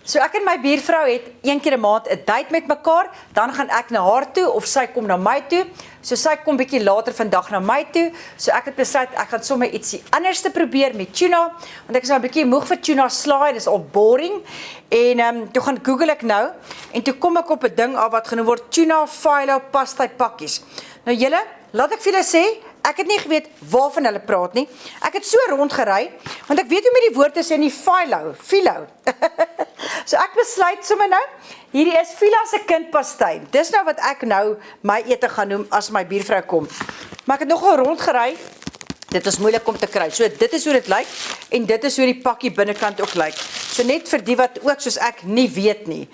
So ek en my buurvrou het een keer 'n maand 'n date met mekaar, dan gaan ek na haar toe of sy kom na my toe. So sy kom bietjie later vandag na my toe. So ek het besluit ek gaan sommer ietsie anders te probeer met tuna, want ek is nou 'n bietjie moeg vir tuna slaai, dis al boring. En toe gaan Google ek nou en toe kom ek op 'n ding af wat genoem word tuna phyllo pastry pakkies. Nou julle, laat ek vir julle sê, ek het nie geweet waarvan hulle praat nie. Ek het so rondgery, want ek weet hoe met die woord is in die phyllo. So ek besluit sommer nou, hierdie is Fila se kindpastei. Dis nou wat ek nou my ete gaan noem as my buurvrou kom. Maar ek het nogal rondgery. Dit is moeilik om te kry. So dit is hoe dit lyk en dit is hoe die pakkie binnekant ook lyk. So net vir die wat ook soos ek nie weet nie.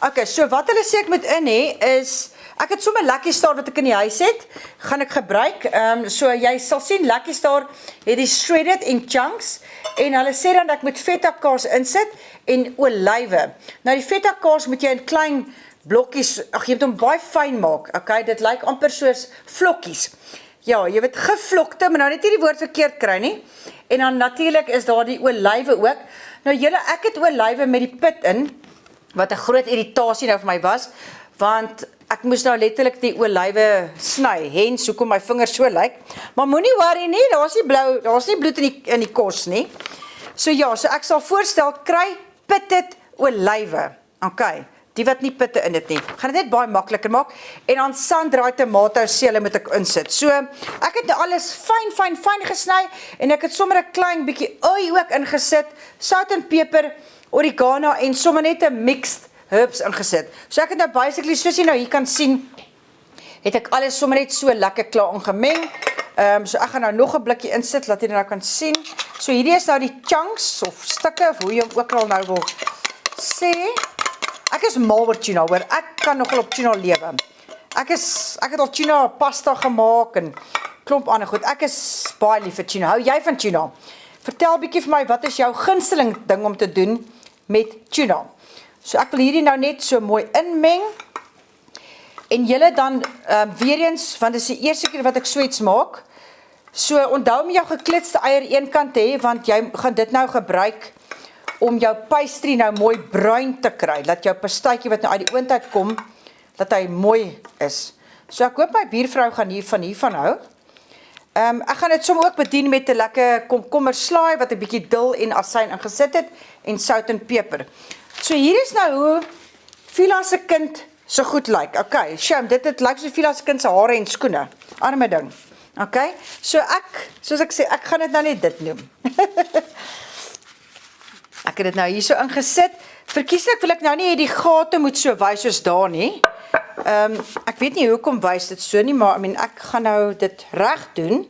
Okay, so wat hulle sê ek moet in hê is ek het sommer Lucky Star wat ek in die huis het, gaan ek gebruik. So jy sal sien Lucky Star het die shredded en chunks en hulle sê dan dat ek moet feta kaas insit en olywe. Nou die feta kaas moet jy in klein blokkies, jy moet hom baie fyn maak. Okay, dit lyk amper soos vlokkies. Ja, jy weet gevlokte, maar nou net nie die woord verkeerd kry nie. En dan natuurlik is daar die olywe ook. Nou julle, ek het olywe met die pit in, wat 'n groot irritasie nou vir my was, want ek moes nou letterlik die olywe sny, hens hoekom my vingers so lyk. Maar moenie worry nie, daar's nie bloed in die kos nie. So ja, so ek sal voorstel, kry pitted olywe. Okay, die wat nie pitte in dit nie. Gaan dit net baie makliker maak. En dan sanddraai tomato sele moet ek insit. So, ek het nou alles fyn gesny en ek het sommer 'n klein bietjie olie ook ingesit, sout en peper, oregano en sommer net 'n mixed herbs ingesit. So ek het nou basically, soos jy nou hier kan sien, het ek alles sommer net so lekker klaar ingemeng. So ek gaan nou nog 'n blikkie insit, laat jy nou kan sien. So hierdie is nou die chunks of stukke, of hoe jy hom ook al nou wil sê. Ek is mal oor tuna, hoor. Ek kan nogal op tuna lewe. Ek het al tuna pasta gemaak en klomp ander goed. Ek is baie lief vir tuna. Hou jy van tuna? Vertel bietjie vir my, wat is jou gunsteling ding om te doen met tuna? So ek wil hierdie nou net so mooi inmeng. En julle dan weer eens, want dit is die eerste keer wat ek so iets maak. So onthou om jou geklitste eier eenkant te hê, want jy gaan dit nou gebruik om jou pastry nou mooi bruin te kry, dat jou pastytjie wat nou uit die oond uit kom, dat hy mooi is. So ek hoop my buurvrou gaan hiervan hou. Ek gaan dit sommer ook bedien met 'n lekker komkommerslaai, wat 'n bietjie dil en asyn ingesit het, en sout en peper. So hier is nou hoe Fila se kind so goed lyk. Okay, shame, dit lyk so Fila se kind se hare en skoene. Arme ding. Okay, so soos ek sê, ek gaan dit nou net dit noem. Ek het dit nou hier so ingesit. Verkieslik wil ek nou nie hê die gate moet so wys soos daar nie. Ek weet nie hoekom wys dit so nie, maar ek gaan nou dit reg doen.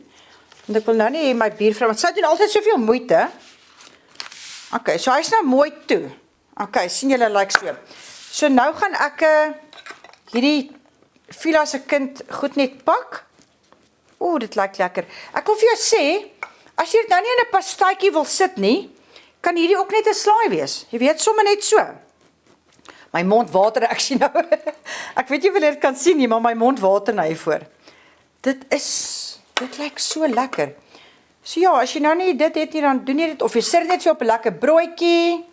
Want ek wil nou nie hê my buurvrou, want sy doen altyd soveel moeite. Okay, so hy's nou mooi toe. Okay, sien julle lyk so. So nou gaan ek hierdie Fila se kind goed net pak. Oeh, dit lyk lekker. Ek wil vir jou sê, as jy dit nou nie in 'n pastytjie wil sit nie, kan hierdie ook net 'n slaai wees. Jy weet, sommer net so. My mond water, ek sien nou. Ek weet nie of julle dit kan sien nie, maar my mond water nou hiervoor. Dit lyk so lekker. So ja, as jy nou nie dit het nie, dan doen jy dit, of jy sit net so op 'n lekker broodjie,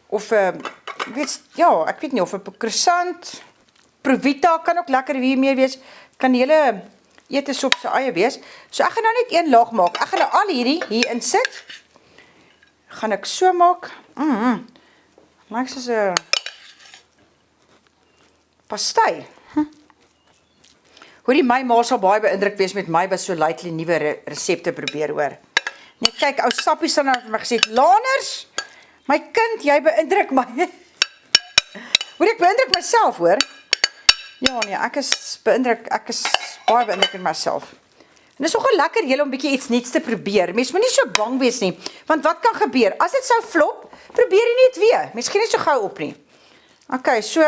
of ek weet nie, of 'n croissant, Provita kan ook lekker hiermee wees, kan hele ete so op sy eie wees. So ek gaan nou net een laag maak. Ek gaan nou al hierdie hier insit. Gaan ek so maak. Lyk soos 'n pastei. Hoorie, my ma sal baie beïndruk wees met my, wat so lately nuwe resepte probeer, hoor. Net kyk, ou Sappie sal nou vir my gesê, Laners, my kind, jy beïndruk my. Hoor, ek beïndruk myself, hoor. Ja, nee, ek is baie beïndruk in myself. En dit is nogal lekker julle om bietjie iets nuuts te probeer. Mens moet nie so bang wees nie, want wat kan gebeur? As dit sou flop, probeer jy net weer. Mens gee nie so gou op nie. Okay, so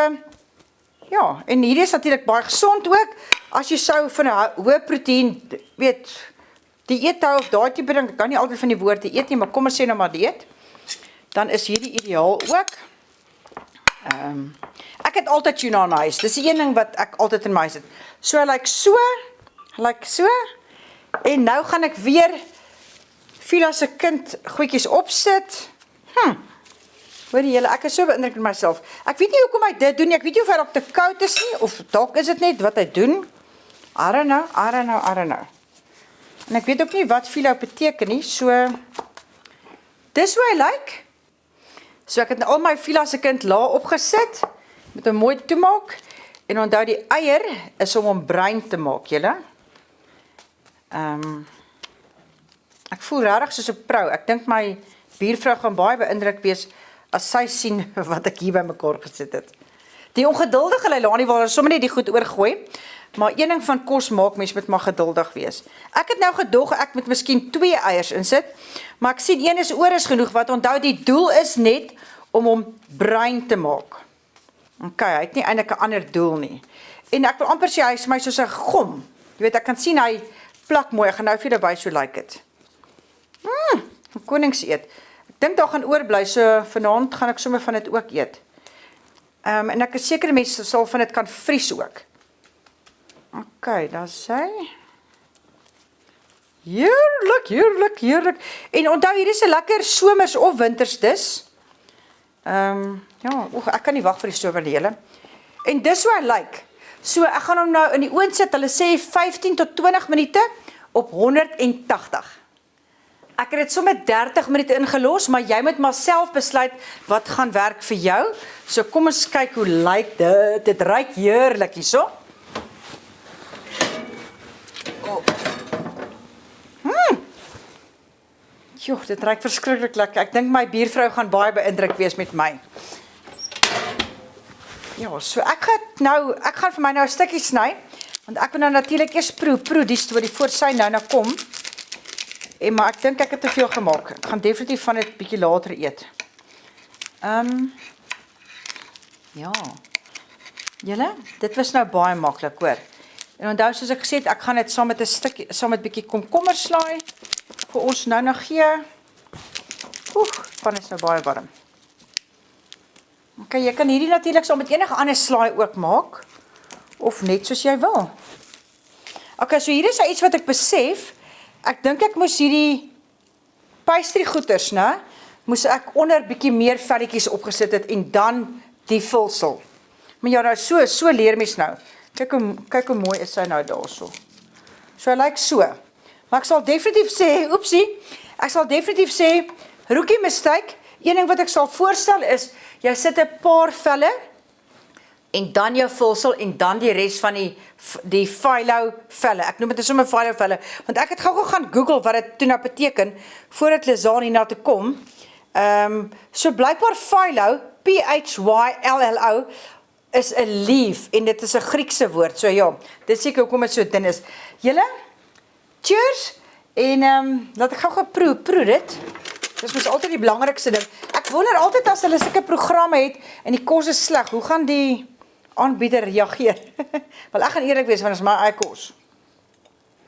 ja, en hierdie is natuurlik baie gesond ook. As jy sou van 'n hoë proteïen, weet, dieet hou of daai tipe ding, ek kan nie altyd van die woord dieet nie, maar kom ons sê nou maar dieet, dan is hierdie ideaal ook. Ek het altyd tuna in my huis. Dis die een ding wat ek altyd in my huis het. So hy lyk so. En nou gaan ek weer Fila se kind goedjies opsit. Hoor julle, ek is so beïndruk met myself. Ek weet nie hoekom hy dit doen nie. Ek weet nie of hy op te koud is nie of dalk is dit net wat hy doen. I don't know. En ek weet ook nie wat phyllo beteken nie. So dis hoe hy lyk. So ek het al my phyllo se kind laag opgesit met 'n mooi toemaak en onthou die eier is om hom bruin te maak, julle. Ek voel regtig soos 'n pro. Ek dink my buurvrou gaan baie beïndruk wees as sy sien wat ek hier bymekaar gesit het. Die ongeduldige Leilani wil sommer net die goed oorgooi, maar een ding van kos maak mens moet maar geduldig wees. Ek het nou gedog ek moet miskien 2 eiers insit, maar ek sien een is oor is genoeg, wat onthou die doel is net om hom bruin te maak. Ok, hy het nie eintlik 'n ander doel nie. En ek wil amper sê hy is my soos 'n gom. Jy weet, ek kan sien hy plak mooi. Ek gaan nou vir julle wys hoe lyk dit. Koningseet. Ek dink daar gaan oorbly, so vanaand gaan ek sommer van dit ook eet. En ek is seker mense sal van dit kan vries ook. Ok, daar sê. Heerlik. En onthou, hier is 'n lekker somers of winters dis. Ja, ek kan nie wag vir die somer nie, julle. En dis hoe hy lyk. So ek gaan hom nou in die oond sit. Hulle sê 15 tot 20 minute op 180. Ek het dit sommer 30 minute ingelos, maar jy moet maar self besluit wat gaan werk vir jou. So kom ons kyk hoe lyk dit. Dit ruik heerlik hierso. Joh, dit ruik verskriklik lekker. Ek dink my buurvrou gaan baie beïndruk wees met my. Ja, so ek gaan vir my nou 'n stukkie sny, want ek wil nou natuurlik eers proe die storie voor sy nou kom. Maar ek dink ek het te veel gemaak. Ek gaan definitief van dit bietjie later eet. Ja. Julle, dit was nou baie maklik, hoor. En onthou soos ek gesê het, ek gaan dit saam met bietjie komkommer slaai vir ons nou nog gee. Van is nou baie warm. Ok, jy kan hierdie natuurlik saam met enige ander slaai ook maak, of net soos jy wil. Ok, so hier is iets wat ek besef. Ek dink ek moes hierdie pastry goeders, né, moes ek onder bietjie meer velletjies opgesit het en dan die vulsel. Maar ja, nou so leer mens nou. Kyk hoe mooi is sy nou daarso. So hy lyk so. Maar ek sal definitief sê, rookie mistake. Een ding wat ek sal voorstel is, jy sit 'n paar velle en dan jou vulsel en dan die res van die phyllo velle. Ek noem dit sommer phyllo velle, want ek het gou gaan Google wat dit toe nou beteken voordat Lizaan hierna toe kom. So blykbaar phyllo, P-H-Y-L-L-O, is 'n leaf en dit is 'n Griekse woord. So ja, dit seker hoekom dit so dun is. Julle, cheers en laat ek gou proe dit. Dis mos altyd die belangrikste ding. Ek wonder altyd as hulle sulke programme het en die kos is sleg, hoe gaan die aanbieder reageer? Wel, ek gaan eerlik wees, want dit is my eie kos.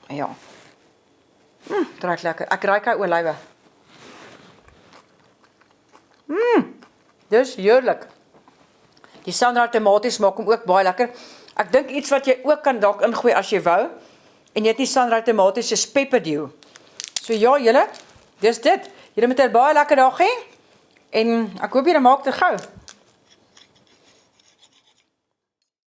Ja. Dit ruik lekker. Ek ruik hy olywe. Dis heerlik. Die sunrise tomaties maak hom ook baie lekker. Ek dink iets wat jy ook kan dalk ingooi as jy wou. En jy het nie sunrise tomaties, is pepperdew. So ja, julle, dis dit. Julle moet 'n baie lekker dag hê. En ek hoop julle maak dit gou.